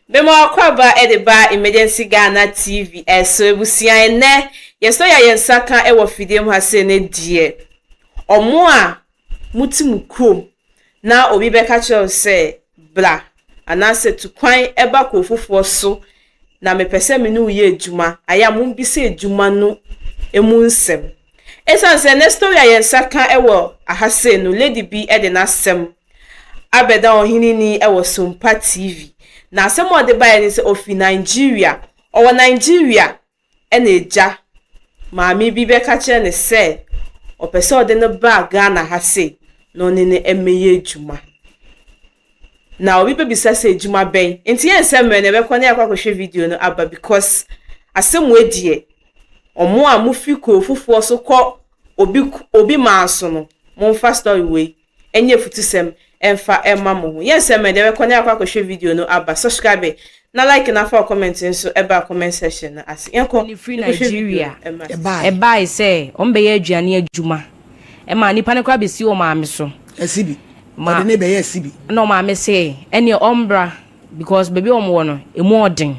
Bemo akwaba edeba emergency Ghana TV so ebusia ene yeso ya yensaka ewo fidiem ha se ne die omo a mutimukrom na obi beka che se bla anase tukwan eba ko fufuo so na mepese me no ye adwuma aya mo bi se adwuma no emu nsem esan se ne story ya yensaka ewo ahase no lady bi ede na sem abeda Oheneni ewo Sompa TV na asemo de baye ni se ofi Nigeria owo Nigeria ena eja maami bi beka che ne se opese ode ne ba Ghana ha se no ne emeye adwuma na obi be bisa se adwuma ben enti yen me ne be ko na yakwa ko hwe video no aba because asemo edie omo a mufi ko fufuo so ko obi manso no mo fa story we enye futusem emfa emma mo yes me de we ko na yakwa ko hwe video no aba subscribe na like na for comment so eba comment section na as enko free Nigeria eba say ombe ye aduane adwuma e ma nipa ne kwa besi o maame so asibi ma de ne be ye asibi no maame say ene ombra because baby omwo no emu odin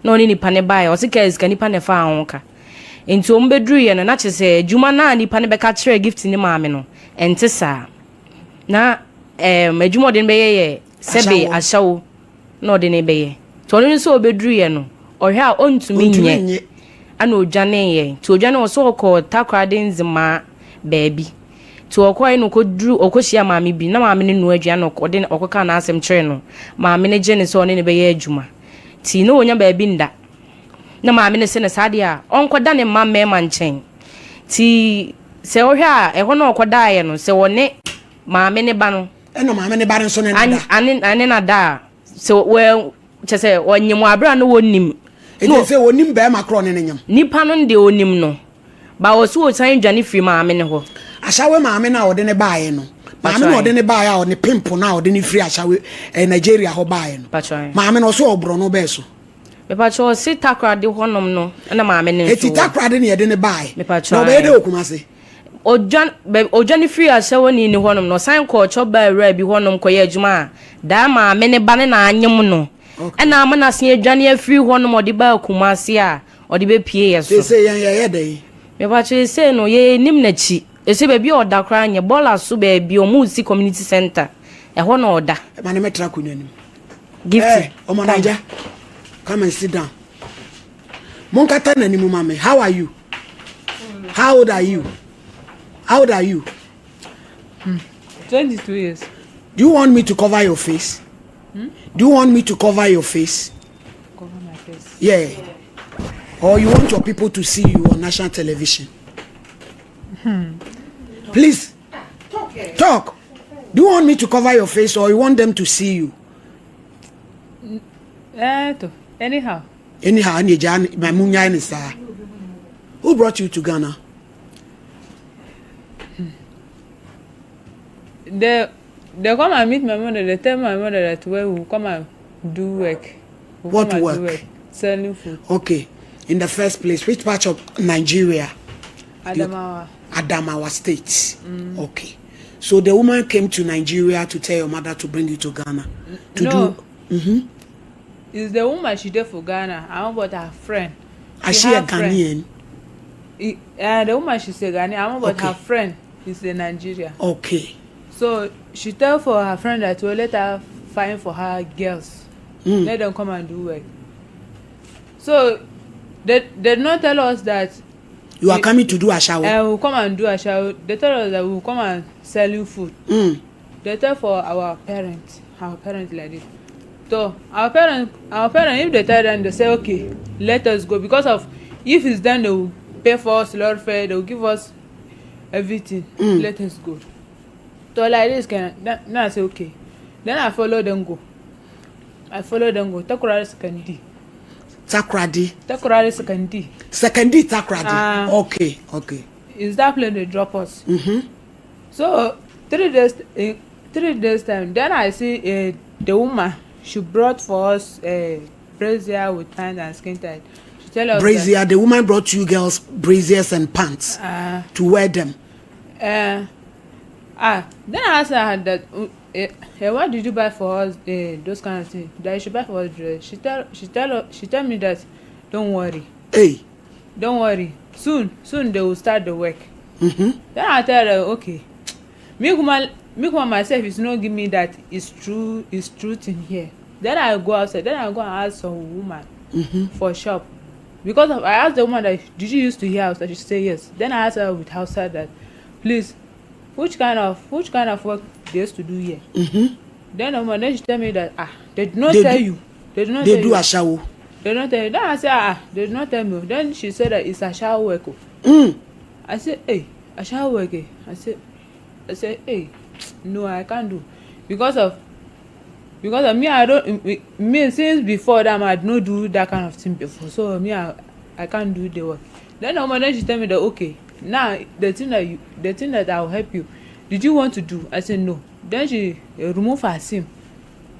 na oni nipa ne bai o sika iska nipa ne fa anwoka enti ombedru ye no na chese adwuma na nipa ne be ka kire gift ni maame no ente sa na adwuma de be ye sebe Ashawo na de ne be ye to no so obedru ye no ohwe a ontumi nye ana odwane ye to odwane wo so ko takrade nzima baby to okoi no kodru okohia maame bi na maame ne no adua no ode okoka na asem kire no maame ne gene so ne be ye adwuma ti no onya baby nda na maame ne se ne sade a onkoda ne mamme manchen ti se ohwe a eho na okoda ye no se wone maame ne ba no eno maame ne ba nso ne nda ane na da se we chese onyem abra no wonim no se wonim ba makro ne nyam nipa no de onim no ba wo so otan dwane firi maame ne ho Ashawo maame na ode ne baaye no maame na ode ne baaye a ode pimple na ode ne firi Ashawo Nigeria ho baaye no maame no so obro no be so me pa cho si takrade honom no na maame ne so eti takrade ne ede ne baaye no be de okumase ojan free Ashawo ni honom no san ko cho ba ra bi honom ko ye adwuma da maame ne ba ne na anyem no ena amana se adwane afiri honom ode ba akumase a ode be pie ye so se ye dey me pa cho se no ye nim na chi ese baby oda kra anye bola so baby o musi community center e ho na oda ma ne metra kunyanim gift o manager come and sit down monkata na nimu mame how are you how old are you 22 years. Do you want me to cover your face? Do you want me to cover your face? Cover my face. Yeah. Or you want your people to see you on national television? Please talk. Do you want me to cover your face or you want them to see you? Anyhow, my munya is who brought you to Ghana? They come and meet my mother. They tell my mother that we will come and do work. What work? Selling food. Okay. In the first place, which part of Nigeria? Adamawa State. Okay. So the woman came to Nigeria to tell your mother to bring you to Ghana. It's the woman she did for Ghana. I want about her friend. Is she a Ghanaian? The woman she said Ghanaian. I want about her friend is in Nigeria. Okay. So she tell for her friend that we'll let her find for her girls. Let them come and do work. So they not tell us that you are coming to do Ashawo. We'll come and do Ashawo. They tell us that we'll come and sell you food. They tell for our parents like this. So our parents, if they tell them, they say, okay, let us go. Because of, if it's done, they will pay for us lot fare, they will give us everything. Let us go. So like this, then I say, okay. Then I follow them go. Takrade Takrade. Okay. Is that place they drop us? So 3 days time, then I see the woman. She brought for us brazier with pants and skin tight. She tell us brazier. The woman brought you girls braziers and pants to wear them. Then I asked her that what did you buy for us? Those kind of things. That you should buy for us dress. She tell me that, don't worry. Hey. Don't worry. Soon they will start the work. Mm-hmm. Then I tell her, okay. Me kuma myself is not give me that it's truth in here. Then I go outside. Then I go and ask some woman for shop. Because I asked the woman that, did you used to hear outside? She say yes. Then I asked her with outside that, please, which kind of work they used to do here? Mm-hmm. Then the woman, then she tell me that they did not tell you. They do not tell you. They do Ashawo. They don't tell you. Then I say they did not tell me. Then she said that it's Ashawo work. I said, hey, Ashawo work. I said, hey, no, I can't do. Because of me, me since before that I did not do that kind of thing before. So me, I can't do the work. Then the woman, then she tell me that, okay, now the thing that I'll help you, did you want to do? I said no. Then she remove her SIM.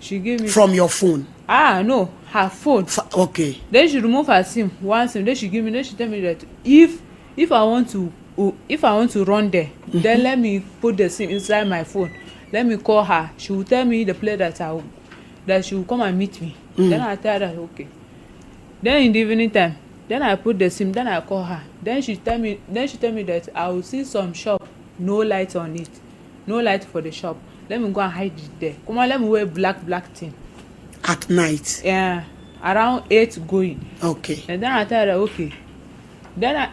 She gave me from your phone. No, her phone. Okay. Then she remove her SIM, one SIM. Then she give me. Then she tell me that if I want to run there, then let me put the SIM inside my phone. Let me call her. She will tell me the place that she will come and meet me. Then I tell her okay. Then in the evening time, then I put the SIM. Then I call her. Then she tell me that I will see some shop, no light on it, no light for the shop. Let me go and hide it there. Come on, let me wear black thing. At night. Yeah, around 8 going. Okay. And then I tell her okay. Then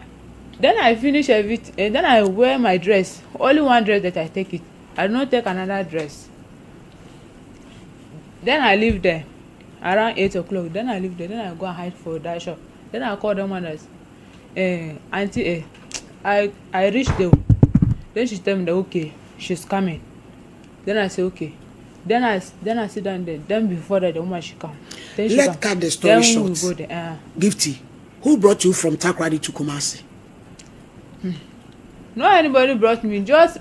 I finish everything. And then I wear my dress. Only one dress that I take it. I do not take another dress. Then I leave there around 8 o'clock. Then I leave there. Then I go and hide for that shop. Then I call the woman as auntie, I reached there. Then she tell me that okay, she's coming. Then I say okay. Then I sit down there. Then before that, the woman she come. Then she Let's cut the story then short. We go there. Gifty, who brought you from Takrady to Kumasi? No, anybody brought me. Just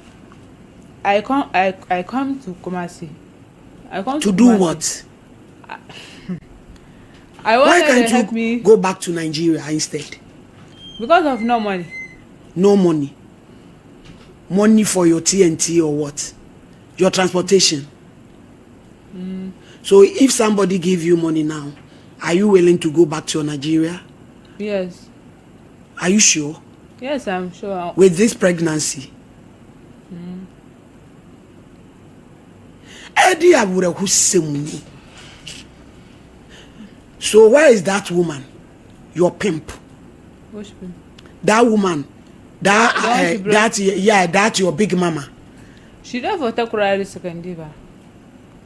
I come to Kumasi. I come to do Kumasi. What? I Why wanted can't to you go back to Nigeria instead? Because of no money. No money. Money for your TNT or what? Your transportation. So if somebody give you money now, are you willing to go back to Nigeria? Yes. Are you sure? Yes, I'm sure. With this pregnancy? Eddie Abure who say. So where is that woman? Your pimp. Which pimp? That woman. That's your big mama. She there for Takrady second diva.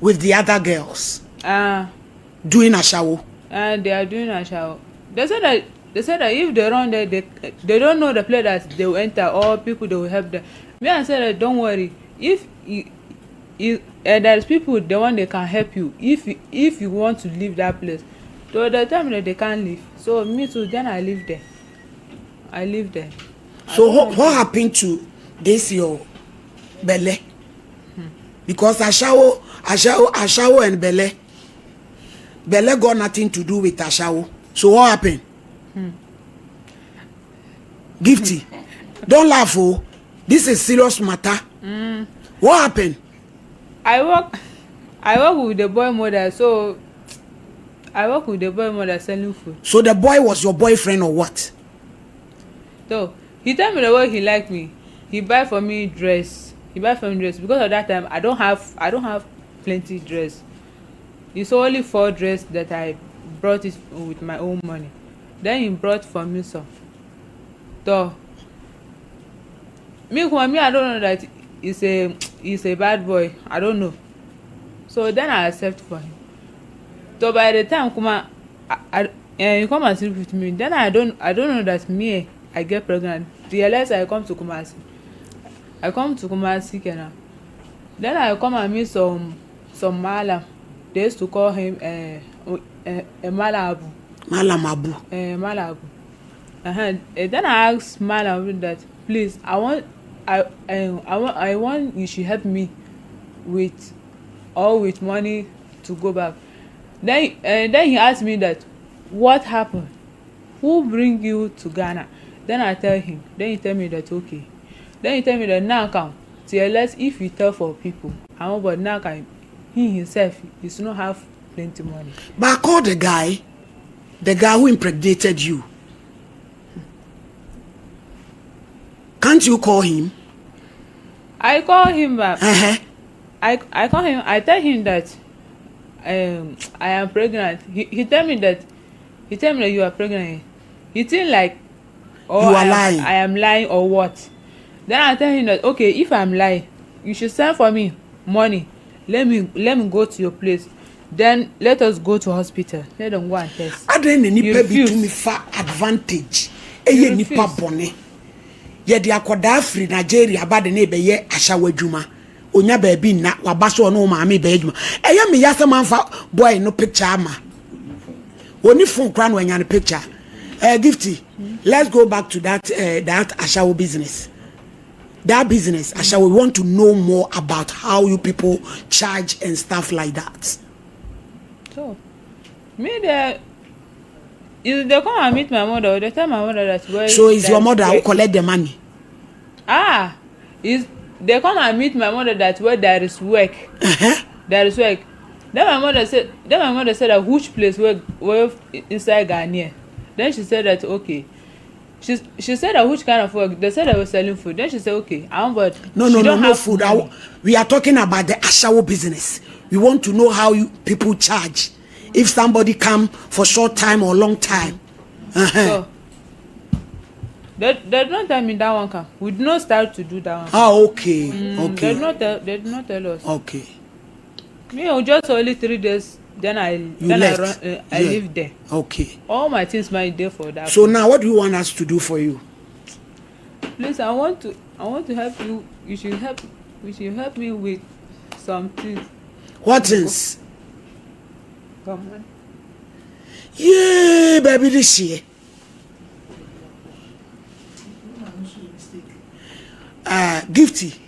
With the other girls. Doing Ashawo. They are doing Ashawo. They said that if they run there, they don't know the place that they will enter or people they will help them. Me I said that don't worry. If there's people the one they can help you. If you want to leave that place, so the time that they can't leave. So me too. Then I live there. So what happened to this your Bele? Because Ashawo and Bele got nothing to do with Ashawo. So what happened? Gifty, don't laugh, oh. This is serious matter. What happened? I work with the boy mother, so I work with the boy mother selling food. So the boy was your boyfriend or what? So he tell me the way he like me. He buy for me dress. Because of that time I don't have plenty dress. It's only 4 dress that I brought it with my own money. Then he brought for me some. So me I don't know that he's a bad boy. I don't know. So then I accept for him. So by the time you come and sleep with me, then I don't know that me I get pregnant. Realize I come to Kumasi. Kenya. Then I come and meet some Malam. They used to call him Malabu. Malamabu. Malabu. Then I asked Malam that please I want you should help me with money to go back. Then he asked me that what happened? Who bring you to Ghana? Then I tell him. Then he tell me that okay. Then he tell me that now come. TLS if you tell for people. But now can he himself is not have plenty money. But I called the guy who impregnated you. Can't you call him? I call him back. I call him. I tell him that I am pregnant. He tell me that you are pregnant. He think like, you are lying. I am lying or what? Then I tell him that okay, if I'm lying, you should send for me money. Let me go to your place. Then let us go to hospital. Let them go and test. I don't need to be to me for advantage. Eye nipa bone. Ye de akoda free Nigeria ba de na be ye Ashawo adwuma. Onya ba bi na waba so no ma me ba adwuma. Eye me yasa manfa boy no picture ama. Oni phone kra no anya no picture. Gifty. Let's go back to that Ashawo business. That business, Ashawo, we want to know more about how you people charge and stuff like that. So, me there. If they come and meet my mother, they tell my mother that where. So it's your mother who collect the money. Is they come and meet my mother that where there is work. There is work. Then my mother said that which place where inside Ghana. Then she said that okay. She said that which kind of work? They said they were selling food. Then she said okay, I'm but no food. We are talking about the Ashawo business. We want to know how you people charge. If somebody come for short time or long time. So, they did not tell me that one come. We did not start to do that one. Okay. Okay. They did not tell us. Okay. Me, just only 3 days. Then I live there. Okay. All my things might there for that. So now, what do you want us to do for you? Please, I want to help you. You should help me with some things. What things? Come on. Yeah, baby, this year. Gifty,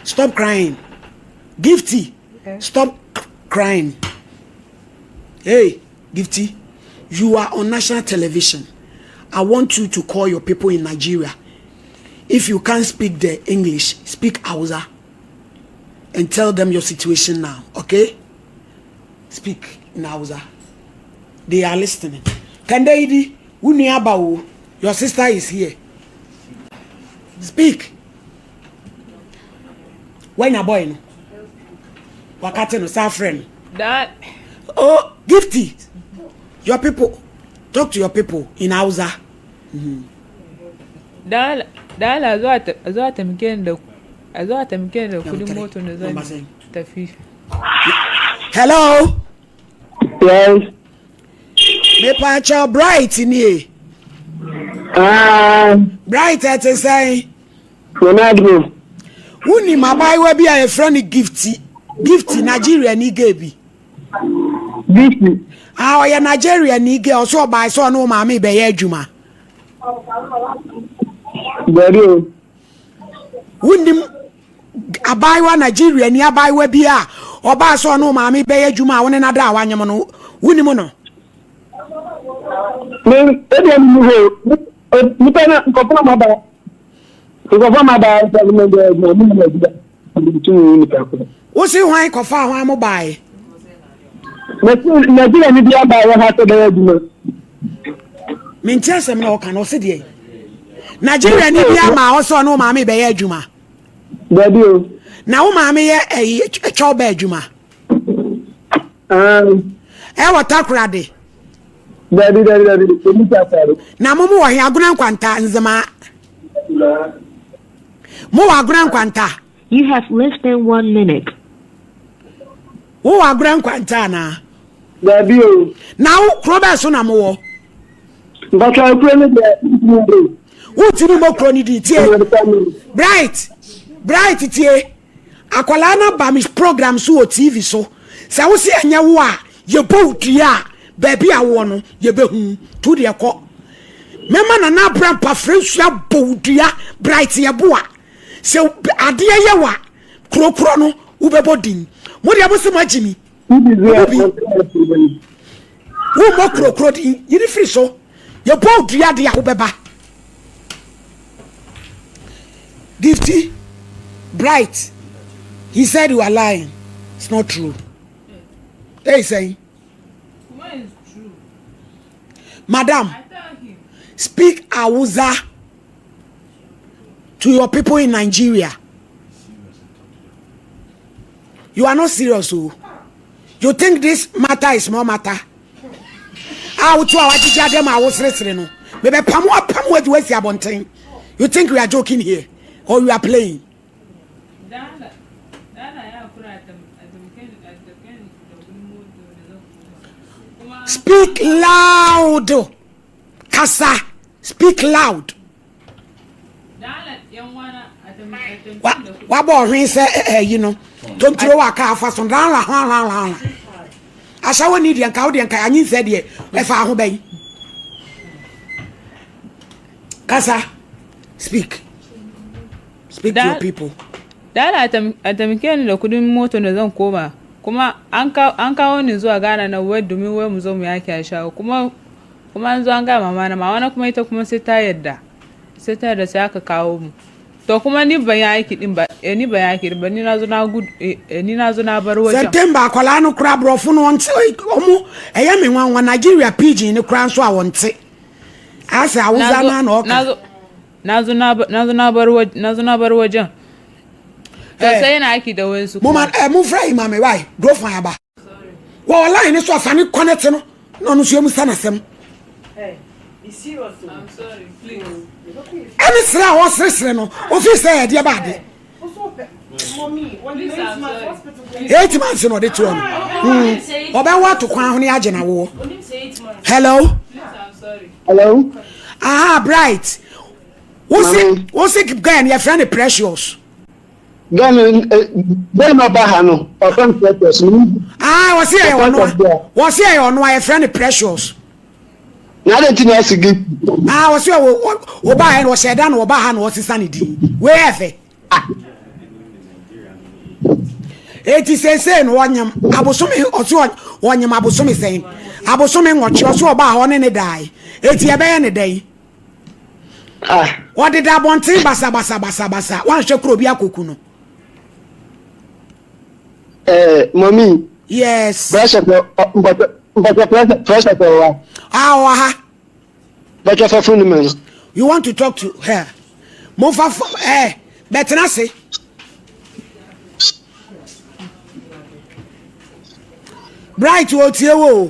stop crying. Gifty, stop crying. Hey, Gifty, you are on national television. I want you to call your people in Nigeria. If you can't speak the English, speak Hausa and tell them your situation now, okay? Speak in Hausa. They are listening. Kandaidi, Uniabawo, your sister is here. Speak. When a boy, wakati no suffering. That. Oh, Gifty. Your people, talk to your people in Hausa. That hello. Yes. Me pacho bright in here. Bright at a say. Ronaldo. Uni mabai we be a friend Gifty. Gifty Nigeria ni gebi. Gifty. Ah, ya Nigeria ni ge also by so no mama be ye adwuma. Very. Uni abai wa Nigeria ni abai we bi a oba so no mama be ye adwuma woni na da awanyem no. Uni mo no. Me e mu ho. Ni pena ko pona ma ba. Ko fa ma ba se me de mo mu na gida. Ni ka ko. Wo si hwan ko fa hwan mo bai? Nigeria ni bia ba wa ha to da adwuma. Me ntiasem na o kan o se de. Nigeria ni bia ma o so no ma me be ye adwuma. Daddy o. Na wo ma me ye etwa ba adwuma. Wa takrade. Daddy. Ni ta sare. Na mo wo he aguna nkwanta nzema. Mo wa aguna nkwanta. You have less than 1 minute. Wo wa aguna nkwanta na. Daddy o. Na wo kro ba so na mo wo. But I pray me de. Wo ti ni mo kro ni di tie. Bright tie. Akwala na ba mi program so o TV so. Sa wo se anya wo a ye bo dua baby awo no ye behu to de ko. Mema na bra pa frensua bo dua Bright ye bo a. Se ade ye wa krokro no wo bebo din. Mo de aboso magimi. Wo mo krokro din yiri free so. Ye bo dua de a wo beba. Gifty, Bright, he said you are lying. It's not true. They say, Kuma is true. Madam, I tell him. speak Hausa to your people in Nigeria. You are not serious, oh. You think this matter is small matter? How to our teacher them I was listening. Maybe pamwa you waste your bunting. You think we are joking here or we are playing? Speak loud. Kasa, speak loud. What about when say you know? Don't throw a car fast on down la. Ashawo need yan ka anyi said ye e fa ho bay. Kasa, speak to your people. Dala atamike ni da kudin moto da zan koma kuma an kawo ni zuwa Ghana na wai domin wai mu zo mu yaki Ashawo kuma an zo an ga mama na kuma ita kuma sai ta yadda sai aka kawo mu to kuma ni ban yaki din ba ni ban yaki ba ni nazo na bar wajen September akwala no kura brofo no onte omo eya me nwan Nigeria pidgin ni kura nso a wonte asa awuza na na oka nazo na bar wajen sai na yaki da wensu mo man mo fry ma me why do fan aba wo line so afani connect no no so emu sana sem be serious. I'm sorry, please. Any sra was resre no office say dia bad. Mommy, when you go to my hospital, 8 months no dey to am. Oba wa to kwan ho ne age na wo. Hello? please, I'm sorry. Hello? Ah, bright. What's it guy your friend Precious? Then no bahano. Open purpose. Ah, was here on my friend Precious. Na dey tin as give. Ah, was here oba hen was said dan oba ha no was sanity. Where fe? Eti say no wanyam abosome oso wanyam abosome sen. Abosome ngochi oso oba ha one ne dai. Eti ebe ye ne dai. Ah. What did that want basa. Wan hwe kro bi akoku no. Mommy. Yes. Pressure pressure. Ah, But your phone man. you want to talk to her? Move better not say. Bright what you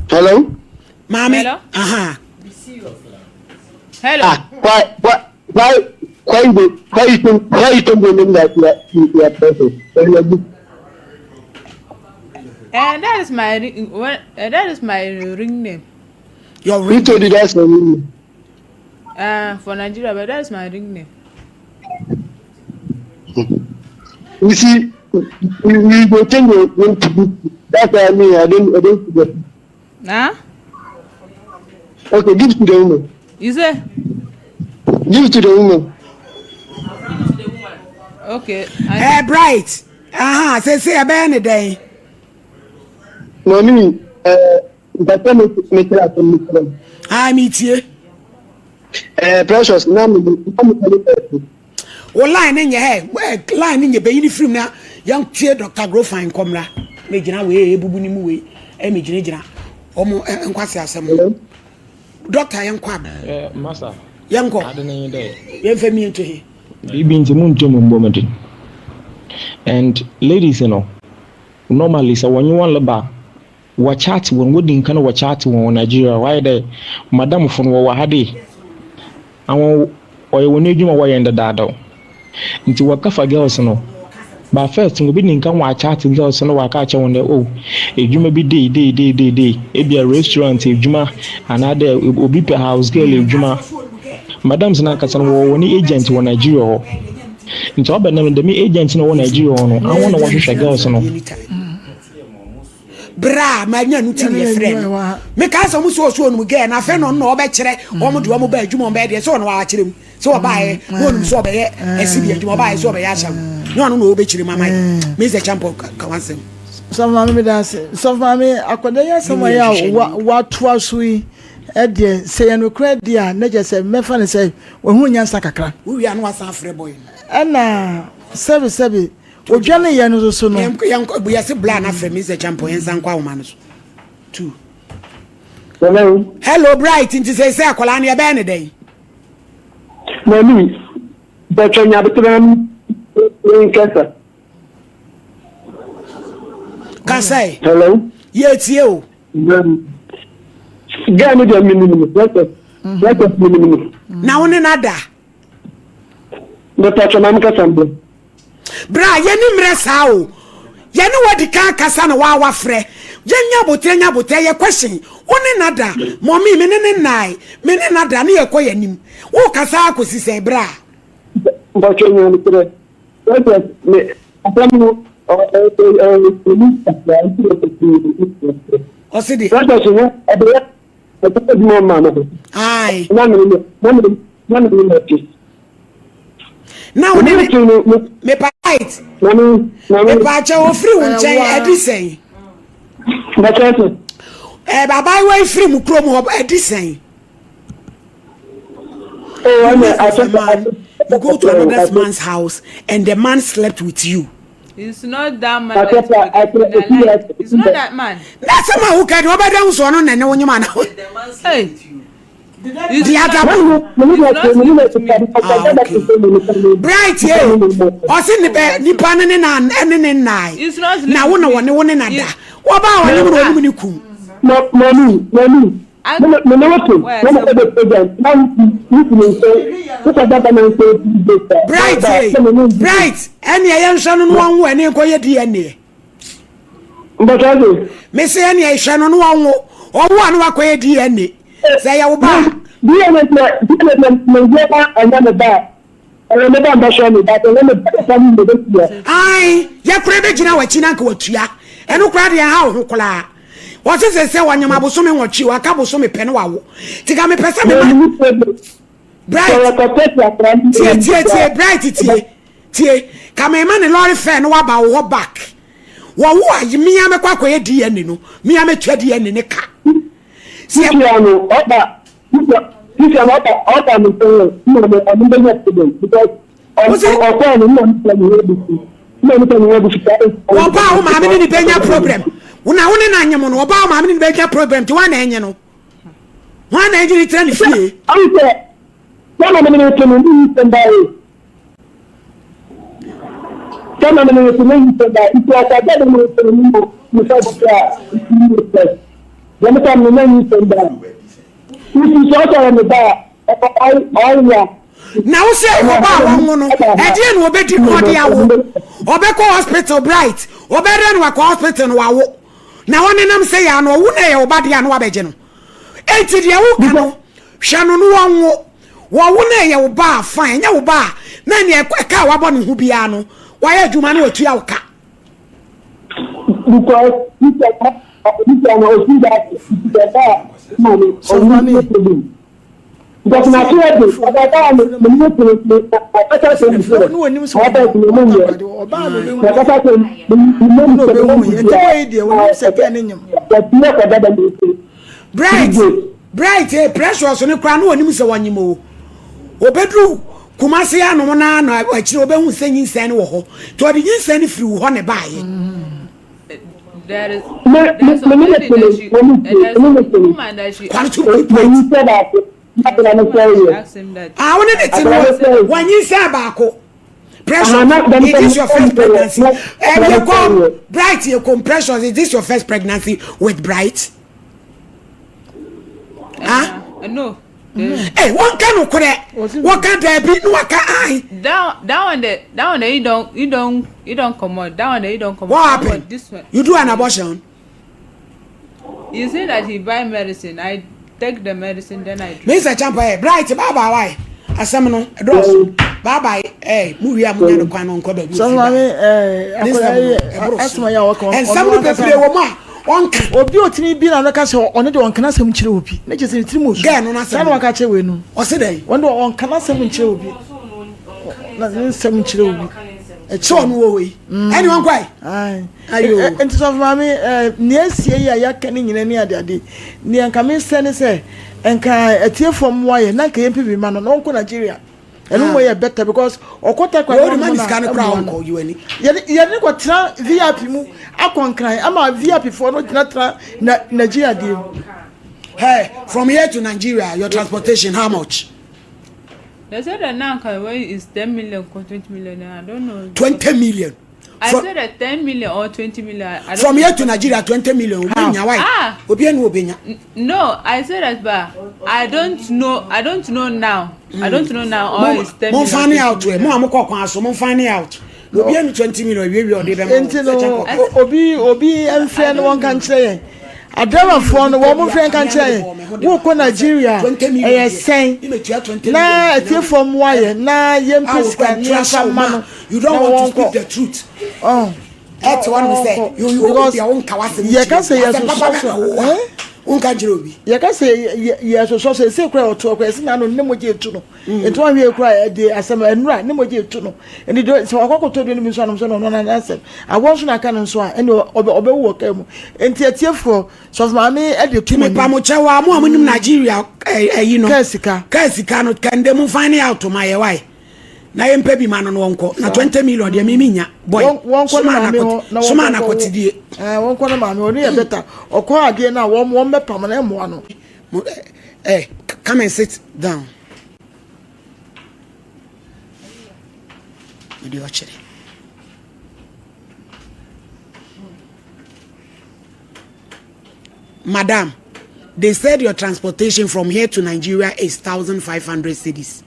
Hello? Mommy. Hello? Uh-huh. Hello. Ah, why you don't believe that you are perfect? And that is my ring name. Your Who ring. told you that's for me? For Nigeria, but that is my ring name. You see, we go change your name to this. That's what I mean. I don't forget. Huh? Okay, give to the woman. You say? Give to the woman. Okay. Bright. Uh-huh. Say a any day. Mommy, that's what make it happen. I meet you. Precious, now O line in your head. Line in your baby from now. Young cheer Dr. Grofine Comra. Major way, Bubuni Mui, Emigina. Omo and Quasi Assembly. Doctor Young Quab. Master, Young I don't know day. Young for me to hear. Been to Moon Moment. And ladies, you know, normally, so when you want to watch out when we kind of watch out in Nigeria, why the Madam from Wahadi. I want or when you do my way in the dado. Into what cover girls, no. But first, we didn't come watch out girls and no catch on the if you may be day, it be a restaurant if Juma, another will be per house girl if Juma. Madam's not when agent in Nigeria. Into our name, the agent in Nigeria. I want to watch a girls. Bra, my young friend. Make us almost so again. I found on no better. Almost one mobile, you mobile, so no watch him. So I buy one so be a city to buy so be Ashawo. No, no, betcha, my mind. Mr. Champo, come on. Some mammy does. Some mammy, I could somewhere what was we at the say and credit, dear, Nature said, Mefan and said, when who yan sakakra. We are not afraid boy. And now, service, Ojane ye no so no. We say bla na frame is a champion yensa nkwa wo so. 2. Hello Bright, inti say akola na e be ne den. Mami, but Kenya betram in Kasa. Kasai. Hello. Yes, you. Get me the minimum. That's minimum. Now on another. But that's an amcassamble. Bra, yeni mresao. Yeni wadi kasa na wa fre. Jenya bote ye question. One nada. Mommy menene nai. Menene nada ni ye kwa yenim. Wo kasa akosi se bra. But Kenya betram. That's me. Asamu Osidi. Aye. Now me right. Me pacha o free unchen edisen. Baba we free mu krom ho edisen. You go to another man's house and the man slept with you. It's not that man. It's not that man. That's a man who can over down so on and when you man. Hey. The other Bright, yeah. Or send the bed, Nipan and nine. It's not now one another. What about when you come? Bright, any young son one when you go your DNA. But I do. Miss any Shannon one or one walk away DNA. Say, I will buy. Aye, ya credit you know what Chinako, and who cried your house. What is it say when you mabu some what you a cabo some penwa? Tika me person Bright, tie, come a man a lorry fan waba or back. What you me am a quack way no, me am a tready and in a car. See, because problem. Una one na nyemo no oba ma me be problem to one enye no one enye ni tran fie am say sama me ni to ni sendai sama me ni to ni sendai ito aka da me to ni mo sa bia ya me ta me ni sendai isi so ta me ba ai now say oba won no e die no obedi no de awo obeko hospital Bright obere no kwa hospital no awo na woni nam say ya no wo na ye oba de anu abeje no enti de wo ka no hwa no no wonwo wo na ye oba fine nya oba na ne e ka wa bo no hu bia no wa ye adwuma na otua wo ka because because na too early about the Bright precious no kra no onim se wanyimo obedru kumase ano na na akire obehu sanyin san wo ho to de yin san firi wo ho ne baaye there is I wanted to know when you say about pressure. It is your first pregnancy. And you come Bright, your compressions. Is this your first pregnancy with Bright? No. Hey, one can no correct. What can there be? No, I can't. Down on the you don't come on. Down on the you don't come on. What happened? This one. You do an abortion. You say that he buy medicine. I take the medicine, then I drink. Mr. Champa, Bright, bye. Asamno, bye bye. Hey, movie am no kwan on ko baby. So asma ya wako. And some people play woman. Obi otimi bi na no ka se one de onkana sem kire obi. Na je se tiri mo su. Ge no na se. Na waka che we nu. O se dey. Won de onkana sem kire obi. Na sem kire obi. E cho no we. Anyone kwai? Ai. Ayo. Enti so mama ne asie ya yaka ni nyina ni ade. Ni anka me se ne se enka etiefo mo ye na ka yempi bi ma no nko Nigeria. ɛno mo yɛ better because ɔkɔta kwa no man is can crown call you any yɛne kɔ tena VIP mu akɔnkran ama VIP for no tena Nigeria deal. Hey, from here to Nigeria, your transportation, how much? They said that now is 10 million or 20 million. I don't know. 20 million. I said that 10 million or 20 million. I From here to Nigeria, 20 million. Why? No, I said that, but I don't know. I don't know now. I don't know now. Or it's 10 million. Find out. Mo find out. Obi enu 20 million. We dey be. Obi and friend one can say. Adama for no one friend can say. Wo ko Nigeria. Eh sen. Na etie from wire. Na yem pesika ni afama. You don't want to speak the truth. Oh. That's what we say. You because your own kawase. You can say yes. Unka jirobi. You can say yes so say kra oto kra sin na no nemoje etu no. Etu an wie kra de asema enura nemoje etu no. Eni do so akokoto do ni so no na ansem. Awon so na kan nso a eni obewu ka mu. Enti atiefo so ma me e de tu me pa mo chewa mo amunim Nigeria you know. Kasika no kan dem find out to my why. Na yempe bi man no wonko na 20 million de me minya boy wonko na me ho na so man akotidie wonko na ma me oni e better okọ ade na won mepam na emo ano come and sit down you watch it. Madam, they said your transportation from here to Nigeria is 1,500 cedis.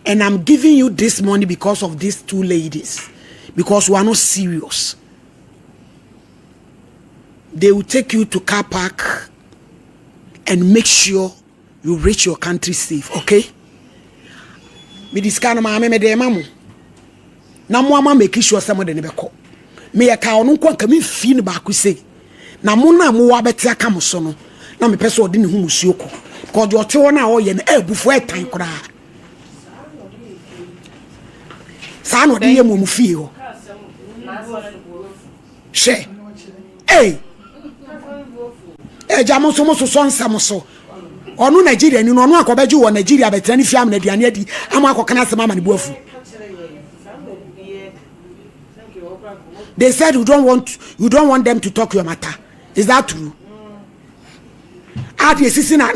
And I'm giving you this money because of these two ladies. Because we are not serious. They will take you to car park and make sure you reach your country safe, okay? Me this kind of mama me de mamu. Na mo ama make sure someone de beko. Me ya ka onu kwa kami fi ne ba ku sei. Na mo na mo wa beti aka mo so no. Na me pese odi ne hu musuo ko. Ko jo te wona o ye na ebufo etan kura. Sa no de ye mo mu fi ho. She. Hey. Jamo so nsam so. Onu Nigeria ni no onu akobeju wo Nigeria betrani fi am na duane adi. Ama akokana asema ma ne buafu. They said you don't want them to talk your matter. Is that true? Adi sisi na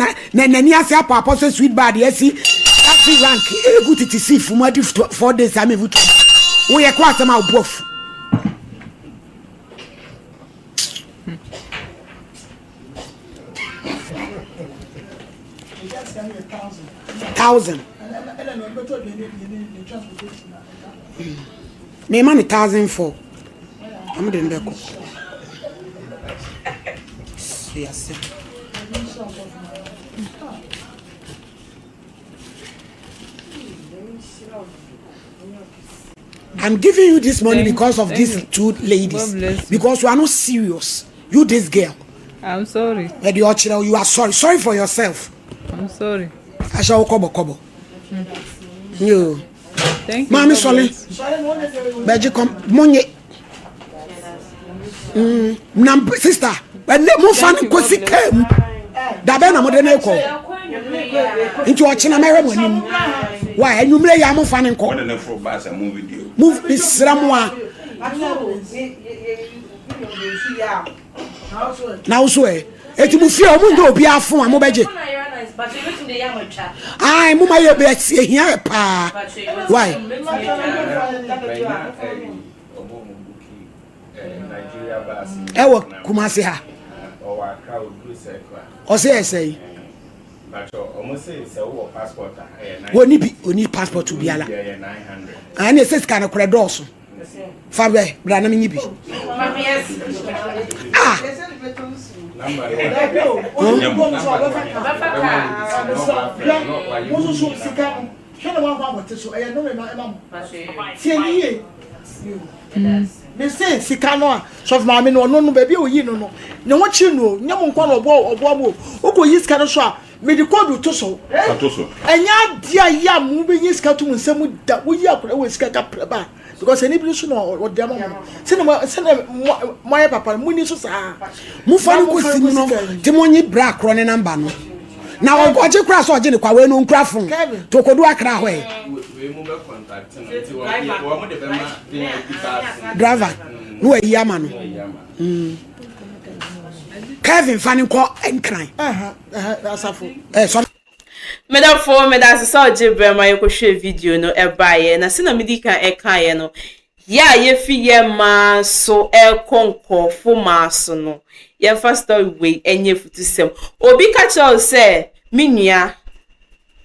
ni ase apa so sweet bad yesi that rank e good to see for 4 days am evutu. Wo ye kwa asema obuafu. $1,000. Me money 1,000 for. I'm doing that. Yes. I'm giving you this money because of these two ladies. Because you are not serious. You this girl. I'm sorry. You are sorry. Sorry for yourself. I'm sorry. Ashawo kobo. Yo. Thank you. Mami sorry. Beji kom monye. Sister, when mo fan kwesi kam. Da be na mo de na ko. Nti o china mere mo nim. Why enumre ya mo fan nko. What na for bass a movie video. Move isram a. Now so eti mu fie o mu ndo obi afon a mo beje. Ai mo maye be tie hia pa. Why? Ewo Kumasi ha. O say but almost say so passport oni passport to biala. 900. And it says kind of credit Fabe, brana mi nibi. They say sikano so ma me no baby oyi no ne ho chi no nyam nkwa no obo mo uko yi sikano so a me di code to so enya dia ya mu be yi sikatu mu nsem da wo yi akora wo sikaka ba because anybody so no o dem mo se mo papa mu ni so sa mu fa no ko sinu no ti mo nyi bra akro ne number no na oje kura so oje ne kwa we no nkura fon to kodu akra ho e we mu be contact na nti wo mo de be ma driver no e yama no Kevin fani ko enkran asafo sorry medafo medase so oje brema ye ko hwe video no e baaye na se na medika e kan no ya ye fi ye ma so e konkofo ma so no ye first story we enye futusem obi ka cho se minua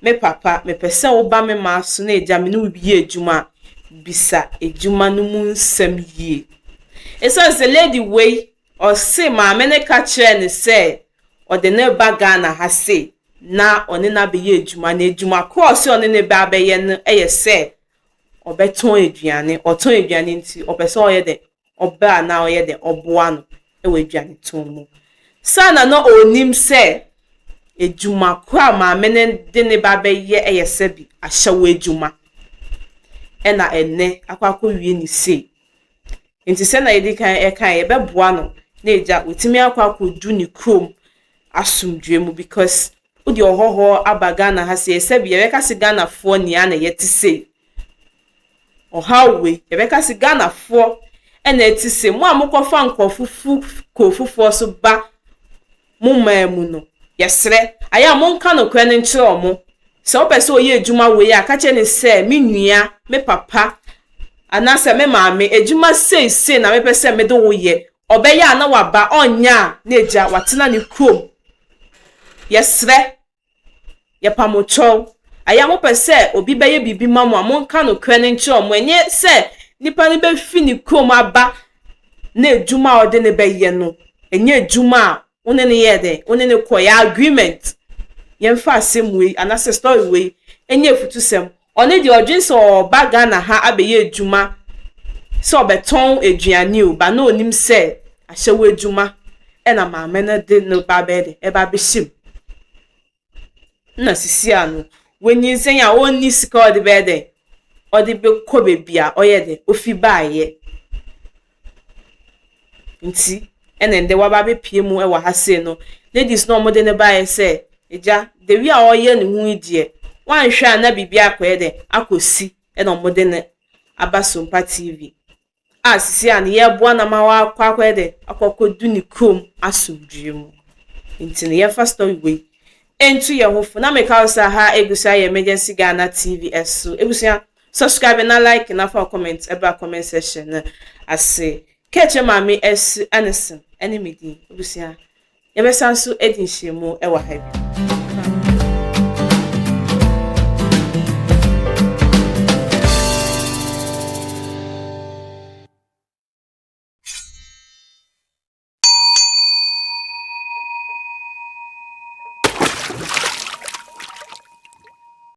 me papa me pese wo ba me ma so na eja me no bi ejuma bisa ejuma no mu nsem yie eso se lady we o se ma me ne ka kire ne se o de ne ba Ghana ha se na oni na be ye ejuma na ejuma cross oni ne ba be ye no eye se obeton eduane oton eduane nti opese oye de oba na oye de oboa no e we eduane ton mu sana no onim se ejuma kwa ma mene de ne ba be ye eye se bi Ashawo ejuma ena enne akwakọ wie ni se nti se na yedi kan e kan ye be boa no na eja otimi akwakọ du ni krom asumdwe mu because odi ohoho abaga na ha se se bi ye ka se Ghana fo ni ana ye ti se ohawe ebeka si Ghana fo ena etise mu amokofa nkofufu kofufu so ba mu mamu no yesre aya monka no kwen nkyere omo se opese oye ejuma we ya ka che ne se me nua me papa anase me maame ejuma sei na me pese me do wo ye obeya na waba onya na eja watena ne krom yesre ye pamocho aya mo pese obi beye bibi mamu amonka no kwene nche omo enye se nipa ni be fi ni krom aba na ejuma ode ne beye no enye ejuma one ne ye de one ne koya agreement yemfa asemwe anase story we enye futusem one di odwin so ba Ghana ha abeye ejuma so beton eduane o ba na onim se Ashawo ejuma ena maame na de no ba be de e ba be shim na sisi anu when you say ya oni sika the bed or the be ko bebia oyede ofi baaye nti ene de wa ba be pie mu e wa ha se no ladies no mo de ne baaye se eja de wi a oye ne hu die wan hwa na bibia akoyede akosi e no mo de ne aba Sompa TV asisi an ye boa na ma wa akoyede akokodu ni krom asumdwe mu nti ne ye first story we entu ye hofo na make house ha egusa ye emergency Ghana TV eso egusa subscribe na like na for comment eba comment section ase keche mami es anison enemy di egusa ye be sanso edin shemu e wa ha bi